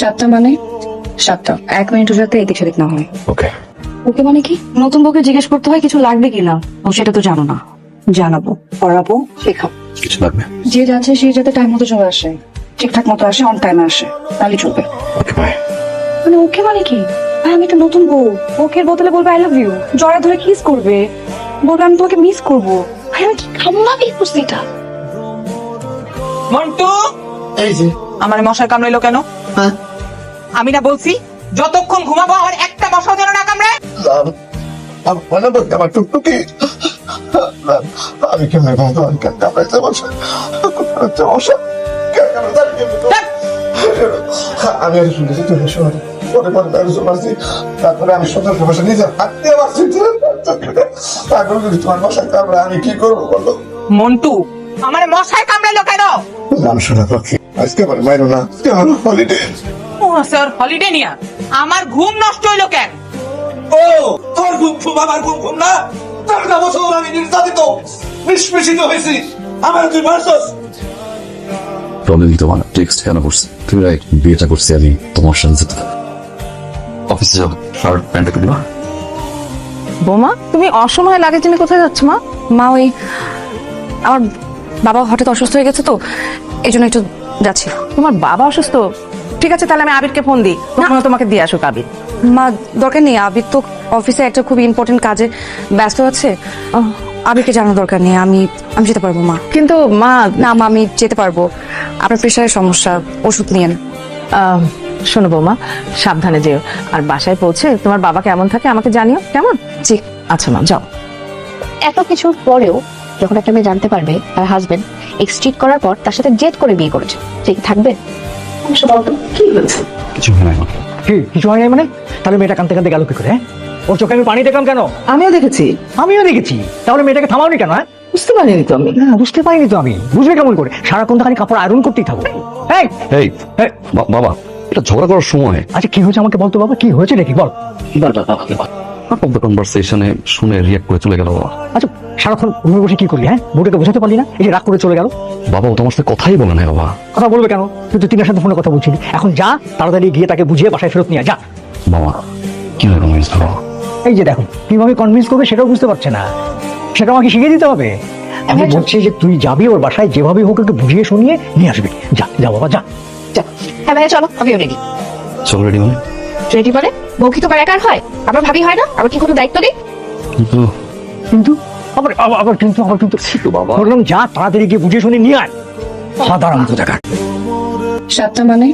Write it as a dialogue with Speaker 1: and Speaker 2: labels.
Speaker 1: সাতটা মানে সাতটা, 1 মিনিট যাতে এদিক সেদিক না হয়।
Speaker 2: ওকে।
Speaker 1: ওকে মানে কি? নতুন বউকে জিজ্ঞেস করতে হয় কিছু লাগবে কিনা, ও সেটা তো জানো না। জানাবো, পড়াবো, শেখাবো।
Speaker 2: কিছু লাগবে?
Speaker 1: যে যাচ্ছে সে যাতে টাইম মতো চলে আসে, ঠিকঠাক মতো আসে, অন টাইমে আসে, তাহলে চলবে।
Speaker 2: Okay bye.
Speaker 1: মানে ওকে মানে কি? ভাই আমি তো নতুন বউ, ওকে বদলে বলবে আই লাভ ইউ, জড়া ধরে কিস করবে, বলবে আমি তোমাকে মিস করবো। ভাই আমি কি খামলাবি বুঝলি এটা?
Speaker 3: মন্টু,
Speaker 4: এই যে
Speaker 3: আমার মশার কামড়াইলো কেন?
Speaker 4: হ্যাঁ
Speaker 3: আমি না বলছি যতক্ষণ ঘুমাবো আমার একটা মশা যেন না কামড়ায়।
Speaker 4: মনে বলতে আমার টুকটুকি আমি কেমন কেন কামড়াইতে বসে বসে আমি আর শুনেছি তুমি শোনো পরে পরে ব্যবস্থা পারছি, তারপরে আমি সতর্ক ভাষা নিজের হাত দিয়ে পারছি তারপর যদি তোমার মশাই কামড়ে আমি কি করবো বলো?
Speaker 3: মন্টু, আমার মশায় কামড়াইলো কেন?
Speaker 4: নাম শোনা পাখি আজকে আমার মাইরো না, আজকে আমার হলিডে।
Speaker 3: ও স্যার হলিডে নিয়া আমার ঘুম নষ্ট হইলো কেন?
Speaker 5: ও তোর ঘুম আমার ঘুম না, 4টা বছর আমি নির্যাতিত নিষ্পেষিত হয়েছি, আমার তুই মারছস।
Speaker 2: প্রবলেম তোমার টেক্সট কেন করছে? তুমি রাইট, বিয়েটা করছি আমি তোমার সাথে যেতে। অফিসে যাও, শার্ট প্যান্ট একটু দিবা।
Speaker 6: বোমা, তুমি অসময়ে লাগেজ নিয়ে কোথায় যাচ্ছ?
Speaker 1: মা ওই আমার বাবা হঠাৎ অসুস্থ হয়ে গেছে তো এই জন্য একটু যাচ্ছি।
Speaker 6: তোমার বাবা অসুস্থ? ঠিক আছে, তাহলে আমি আবিরকে ফোন দিই, তোমাকে দিয়ে আসুক আবির।
Speaker 1: মা দরকার নেই, আবির তো অফিসে একটা খুব ইম্পর্টেন্ট কাজে ব্যস্ত আছে, আবিরকে জানার দরকার নেই। আমি যেতে পারবো মা।
Speaker 6: কিন্তু মা,
Speaker 1: না মা আমি যেতে পারবো, আপনার প্রেশারের সমস্যা, ওষুধ নিয়েন।
Speaker 6: শোনো বৌমা, সাবধানে যেও, আর বাসায় পৌঁছে তোমার বাবা কেমন থাকে আমাকে জানিও, কেমন?
Speaker 1: জি
Speaker 6: আচ্ছা মা, যাও।
Speaker 7: এত কিছুর পরেও যখন একটা মেয়ে জানতে পারবে তার হাজবেন্ড এক্সট্রিট করার পর তার সাথে জেদ করে বিয়ে করেছে, সে কি থাকবে?
Speaker 6: কি হয়েছে?
Speaker 2: কিছু হয় না।
Speaker 8: কিছু হয় নাই মানে? তাহলে মেয়েটা কাঁদতে কাঁদতে গেল কি করে? ওর চোখে আমি পানি দেখলাম কেন?
Speaker 6: আমিও দেখেছি।
Speaker 8: আমিও দেখেছি, তাহলে মেয়েটাকে থামাওনি কেন? হ্যাঁ
Speaker 6: বুঝতে পারিনি তো আমি।
Speaker 8: বুঝতে পারিনি তো আমি, বুঝবে কেমন করে? সারাক্ষণ তো খালি কাপড় আয়রন করতেই থাকো। এই
Speaker 2: এই
Speaker 8: এই,
Speaker 2: বাবা, এটা ঝগড়া করার সময়।
Speaker 8: আচ্ছা কি হয়েছে আমাকে বলতো বাবা, কি হয়েছে নাকি বল?
Speaker 2: কনভারসেশনে শুনে রিয়াক্ট করে চলে গেল বাবা।
Speaker 8: আচ্ছা সারাক্ষণ রুমে বসে কি করলি? হ্যাঁ বউটাকে বোঝাতে পারলি না? এই যে রাগ করে চলে গেল।
Speaker 2: বাবা ও তোমার সাথে কথাই বলে না বাবা।
Speaker 8: কথা বলবে কেন? তুই তো তিনের সাথে ফোনে কথা বলছিলি। এখন যা, তাড়াতাড়ি গিয়ে তাকে বুঝিয়ে বাসায় ফেরত নিয়ে যা।
Speaker 2: বাবা কিভাবে কনভিন্স করবো?
Speaker 8: এই যে দেখো কিভাবে কনভিন্স করবে সেটাও বুঝতে পারছে না, সেটা আমাকে শিখিয়ে দিতে হবে। আমি বলছি যে তুই যাবি ওর বাসায়, যেভাবে হোক ওকে বুঝিয়ে শুনিয়ে নিয়ে আসবি। যা যা বাবা যা।
Speaker 7: হ্যাঁ ভাইয়া চলো, আমিও রেডি।
Speaker 2: চলো রেডি মানে?
Speaker 7: রেডি মানে বউ কি তোমার একার হয়? আমার ভাবি হয় না? আবার কি কোনো দায়িত্ব নেই?
Speaker 2: কিন্তু
Speaker 8: কিন্তু আবার আবার আবার কিন্তু আবার কিন্তু
Speaker 2: বাবা
Speaker 8: বললাম যা, তাড়াতাড়ি গিয়ে বুঝিয়ে শুনে নিয়ে আয়। সাধারণ দেখা।
Speaker 1: সাতটা মানে